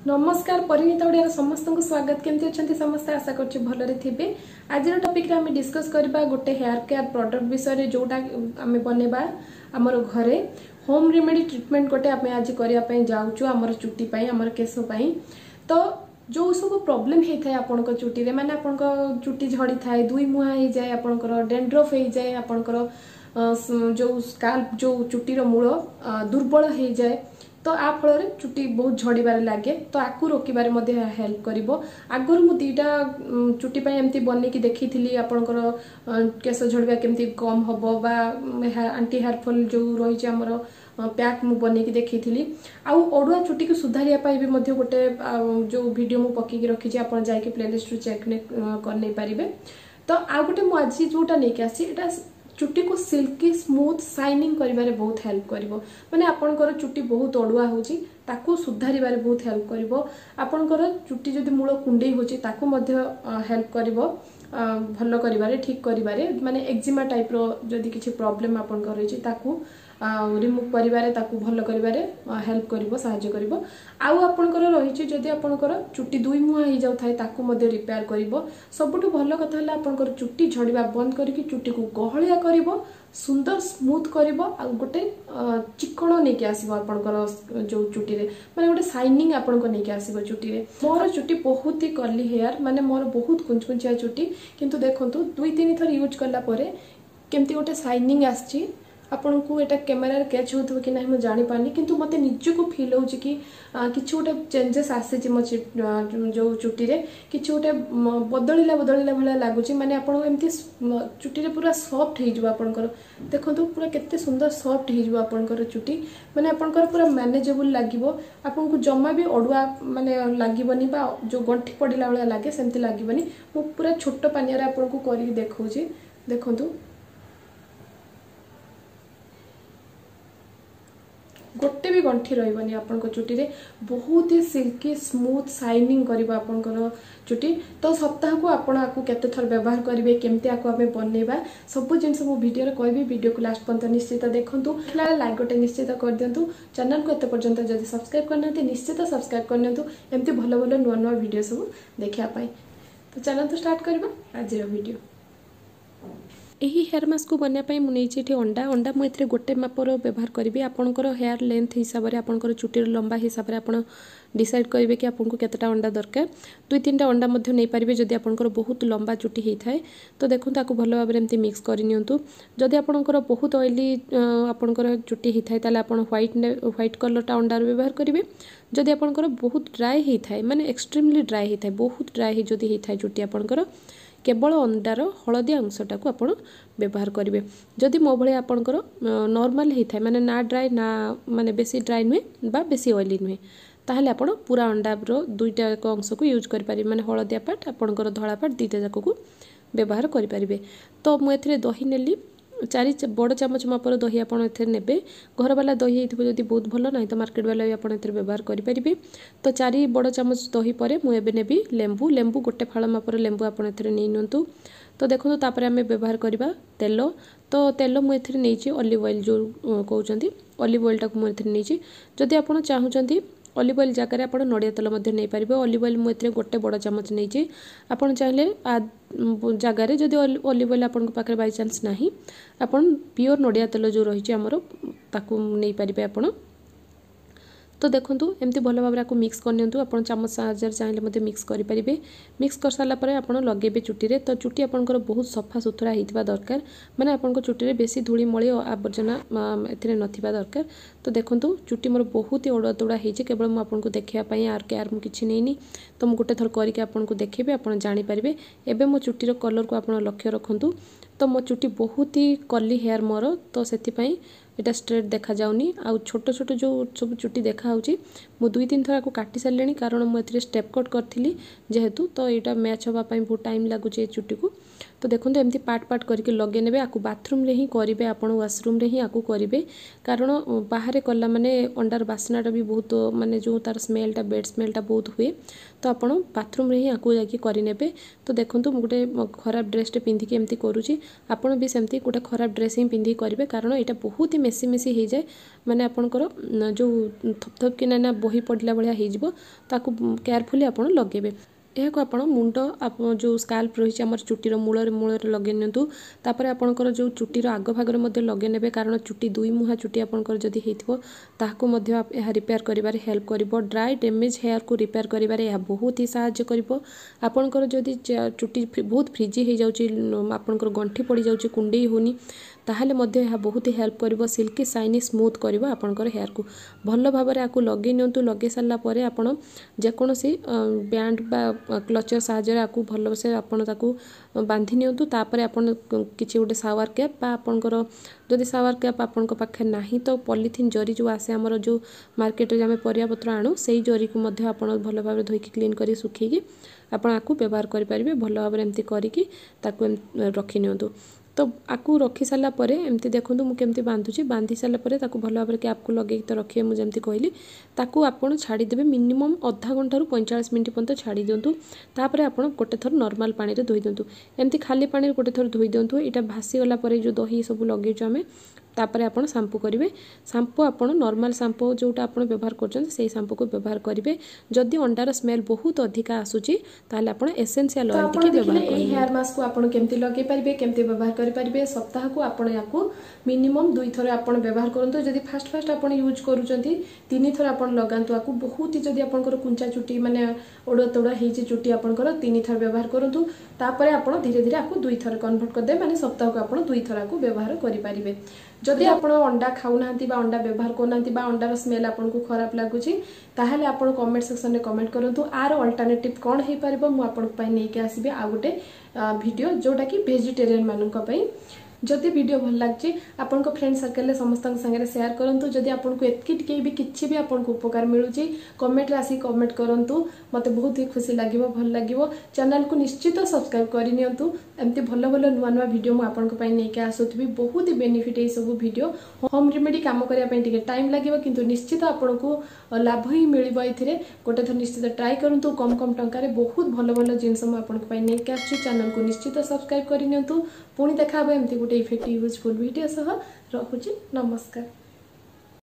नमस्कार परिणीता ओडिया समस्त को स्वागत केमती अच्छा समस्त आशा कर भलरे थे। आज टॉपिक रे आम डिस्कस करबा गोटे हेयर केयर प्रोडक्ट विषय जोटा आम बनेबा आमर घरे होम रेमेडी ट्रीटमेंट गोटे आम आज करने जाऊँ आमर चुटी आमर केश तो जो सब प्रॉब्लम होता है आपंक चुटी माने आपंक चुटी झड़ी थाए दुई मुहा हो जाए आपंकर डेंड्रफ हो जाए आपंकर जो स्काल्प जो चुटीर मूल दुर्बल हो जाए तो आ फल चुटी बहुत झड़बार लगे तो आपको रोकबार हेल्प कर आगर मु दीटा चुटी एमती बनईकी देखी थी आपंकर केश झड़वा केमती कम हम बा आंटी हेयर फॉल जो रही आमर पैक मु बनईकी देखी थी आड़ुआ चुटी को सुधारिया भी गोटे जो वीडियो मु पकईकी रखी आप जाकि प्लेलिस्ट रू चेक कर पारे तो आ गोटे मुझे जोटा नहीं आसी चुटी को सिल्की स्मूथ शाइनिंग करिबारे बहुत हेल्प करिवो माने आपनकर चुटी बहुत अड़ुआ होची ताकू सुधारिबारे बहुत हेल्प करिवो आपनकर चुटी जदि मूल कुंडई होची ताकू मध्य हेल्प करिवो भलो करिबारे ठीक करिबारे माने एक्जिमा टाइप रो जदि किछि प्रॉब्लम आपनकर रहिछि ताकू रिमूव करिबारे ताकू भलो करिबारे हेल्प करिवो सहाय्य करिवो आउ आपनकर रहिछि जदि आपनकर चुटी दुई मुहा हो जाउ थाए ताकू मध्य रिपेयर करिवो सबटु भलो कथा हला आपनकर चुटी झड़िबा बंद करिकि चुटी को गहलिया करिवो सुंदर स्मूथ करिवो आ गोटे चिकण नेकी आसीबो आपनकर जो चुटी रे माने गोटे शाइनिंग आपनको नेकी आसीबो चुटी रे मोर चुटी बहुत ही कर्ली हेयर माने मोर बहुत कुंचकुंचिया चुटी किंतु देखंतु दुई तीन थर यूज करला परे केमती गोटे शाइनिंग आछि आपन को एटा कैमरा रे कैच होथबो कि नाही म जानि पानी किंतु मते निज को फील होउची कि किछु गोटे चेंजेस आसे जे म जो चुटी रे किछु गोटे बदलिला भला लागुची माने आपन एमती चुटी रे पूरा सॉफ्ट हे जबो आपनकर देखंतु पूरा केते सुंदर सॉफ्ट हे जबो आपनकर चुटी माने आपनकर पूरा मैनेजेबल लागिवो आपन को जम्मा भी अडुआ माने लागिबनी बा जो गंठी पडिला वाला लागे सेमती लागिबनी मु पूरा छोट पानिया रे आपन को करी देखौची देखंतु गोटे भी गंठी रही आपन चुटी रे बहुत ही सिल्की स्मूथ शाइनिंग करिबा आपनकर चुटी तो सप्ताह को आपण आकु केते थर व्यवहार करिवे केमते आकु आमे बनेबा सब जिंस मो वीडियो रे कहबी वीडियो को लास्ट पर्यंत निश्चित देखंतु लाइक गोटे निश्चित कर दियंतु चैनल को एते पर्यंत जदि सब्सक्राइब करनाते निश्चित सब्सक्राइब करनियंतु एमते भलो भलो नुवा नुवा वीडियो सब देखिया पाई तो चैनल तो स्टार्ट करबा आज रो वीडियो यही हेयर मास्क को बनाया मुझे अंडा अंडा मुझे गोटे मापर व्यवहार करी आपंकर हेयर लेंथ हिसाब से आपंकर चुटीर लंबा हिसाब से आप डिसाइड करेंगे कि आपको केतेटा अंडा दरकार दुई तीन टा अंडा नहीं पारे जदि आपंकर बहुत लंबा चुटी होता है तो देखो आपको भल भाव में मिक्स करनी जदि आपंकर बहुत ऑयली आपंकर चुटी होता है ताले आप व्हाइट कलरटा अंडार व्यवहार करेंगे जदि आपंकर बहुत ड्राए होता है माने एक्सट्रीमली ड्राए होता है बहुत ड्राए जदि होता है चुटी आपंकर केवल अंडार हलदिया अंशटा को आपण व्यवहार करेंगे जदि मो भाई आपंकर नॉर्मल होता है माने ना ड्राए ना माने बेसी ड्राए नुहे बा बेसी ऑयली नुहे ताहले आपण पूरा अंडार दुईटा अंश को यूज करें माने हलदिया पार्ट आपंकर धला पार्ट दुईटा जाक को व्यवहार करें तो मुझे दही नेली 4 बड़ चामच मापर दही आप ने घर वाला दही होती जब बहुत भल ना तो मार्केट वाला भी आप व्यवहार करेंगे तो 4 बड़ चामच दही पर मुझे नेबी लेंबू लेंबू गोटे फाड़ मापर लेंबू आप नहीं नियंतु तो देखो तापर आम व्यवहार करवा तेल तो तेल मुझे नहीं ऑलिव ऑयल जो कहते ऑलिव ऑयल टाक मुझे नहीं जदि आप चाहते ऑलिव ऑयल जगह आप नड़िया तेल नहीं पारे ऑलिव ऑयल मुझे गोटे बड़ चामच नहीं आप चाहिए जगार जदि ऑलिव ऑयल आपन पाखे बाई चांस ना आप प्योर नड़िया तेल जो रही आमर ताकू नहीं पारे आपड़ तो देखो एमती भल भाव में मिक्स करनी आप चामच साहाଯ୍य चाहिए मिक्स करेंगे मिक्स कर सारापर आप लगे चुटी रे तो चुटी आपंकर बहुत सफा सुतरा होता दरकार माने आपंक चुटी रे बेसी धूली मली आवर्जना ए नथिबा दरकार तो देखो चुटी मोर बहुत ही अड़ुआ तोड़ा होती केवल मुझे आपको देखापी आर केयर मुझे किसी नहीं तो मुझे गोटे थर करके आपको देखेबी आप जानीपारे एवं मो चुटीर कलर को आप लक्ष्य रखु तो मो चुटी बहुत ही कर्ली हेयर मोर तो से एटा स्ट्रेट देखा जाउनी आ छोट छोट जो सब चुटी देखा होची मु 2-3 थर को काटी सारे कारण मुझे स्टेप कट करी जेहेतु तो यहाँ मैच हाँपी बहुत टाइम लगुच चुटी को तो देखो एमती पार्ट पार्ट करके लगे नेबे आपको बाथरूम रे ही करेंगे आपण वाशरूम रे ही आपको करेंगे कारण बाहर कला माने अंडार बास्नाटा भी बहुत माने जो तार स्मेलटा बेड स्मेलटा बहुत हुए तो आप बाथरूम रे ही आपको जाकि करेंगे। तो देखो गोटे खराब ड्रेसटे पिंधिकी एमती करुँची आपड़ भी सेमती गोटे खराब ड्रेस ही पिंधिकी करेंगे कारण यहाँ बहुत ही मेसी मेसी हो जाए माने आपणकर जो थपथप कि ना बही पड़ला भाया हो केयरफुली आप लगे यह आप मुंड आप जो स्काल्प रही है चुटीर मूल मूल लगे निंतु तापर आपणकर जो चुटीर आग भागर लगे ने कारण चुटी दुई मुहा चुटी आपणकर जदि होइथिबो ताहाको मध्य रिपेयर करिबारे हेल्प करिवो ड्राई डैमेज हेयर को रिपेयर करिबारे यह बहुत ही सहाय्य करिवो आपणकर जदि चुटी बहुत फ्रिजी हो जाउची आपणकर गंठी पड़ी जाउची कुंडई होनी ताहले मध्य यह बहुत ही हेल्प करिवो सिल्की शाइनी स्मूथ करिवो आपणकर हेयर को भल भाबरे आकु लगे नियंतु लगे सारला परे आपण जेकोसी बैंड बा क्लचर साहाय्य आकु भल से आपण ताकू बांधी नियंतु तापरे आपण किछि गोटे शावर कैप बा आपणकर जदि शावर कैप आपण पाखे नाही तो पॉलिथिन जरी जो आसे हमर जो मार्केट रे आमे परिया पत्र आणु सेही जरी को मध्य आपण भल भाबरे धोइकी क्लीन करी सुखीकी आपण आकु व्यवहार करि परिबे भल भाबरे एम्ति करिकी ताकू रखि नियंतु। तो आकु रखी सारा परे एमती देखो मुझे बांधुची बांधी सारा परे ताकू भल भाव कैप को लगे तो रखिए मुझे कहली ताकू आपड़ छाड़ीदेवे मिनिमम आधा घंटा 45 मिनट पर्यंत छाड़ी दिंतु तापर आप गोटे थर नॉर्मल पानी धोई दिंतु एमती खाली पानी गोटे थर धोई दिंतु यहाँ भासीगला जो दही सब लगे आम तापर आप शैम्पू करेंगे शैम्पू आप नॉर्मल शैम्पू जोटा आप व्यवहार कर शैम्पू को व्यवहार करेंगे जदि अंडार स्मेल बहुत अधिका आसूची ताहले आप एसेंशियल ऑयल टिके व्यवहार करेंगे। हेयर मास्क को आप केमती लगे पारे केमती व्यवहार करेंगे सप्ताह को आप मिनिमम 2 थर आप व्यवहार करूँ जदि फास्ट फास्ट आप यूज करुँच 3 थर आप लगातु आपको बहुत ही जदि आपंकर कुंचा चुटी माने ओड़ा तोड़ा हो चुटी आपंकर 3 थर व्यवहार करूँ तापर आप धीरे धीरे आपको 2 थर कन्वर्ट करदे माने सप्ताह को आप 2 थर आपको व्यवहार करेंगे। जदि आप अंडा खाऊना अंडा व्यवहार करना अंडार स्मेल आपको खराब लगुच ताहले आप कमेंट सेक्शन में कमेंट करूँ आर अल्टरनेटिव कौन हो पार मुझे नहीं आसबि आ गोटे वीडियो जोटा कि वेजिटेरियन मानक जदि वीडियो भल लगे आपण फ्रेंड सर्कल में समस्त संगे शेयर करूँ जदि आपको एतकी भी किसी भी आपको उपकार मिलूँ कमेंट आसी कमेंट करूँ मत बहुत ही खुशी लगे भल लगे चैनल को निश्चित सब्सक्राइब करनी एमती भल भल नुआ नुआ वीडियो मुझे नहीं आसुथी बहुत ही बेनिफिट ये सब वीडियो होम रेमेडी काम करने टाइम लगे किंतु निश्चित आपको लाभ ही मिल गोटे थर निश्चित ट्राई करूँ कम कम टंकार बहुत भल भल जिनस मुझे नहीं आसुच्छी चैनल को निश्चित सब्सक्राइब करनी पुणी देखा एमती गोटे इफेक्टिव यूजफुल वीडियो सह रखुची नमस्कार।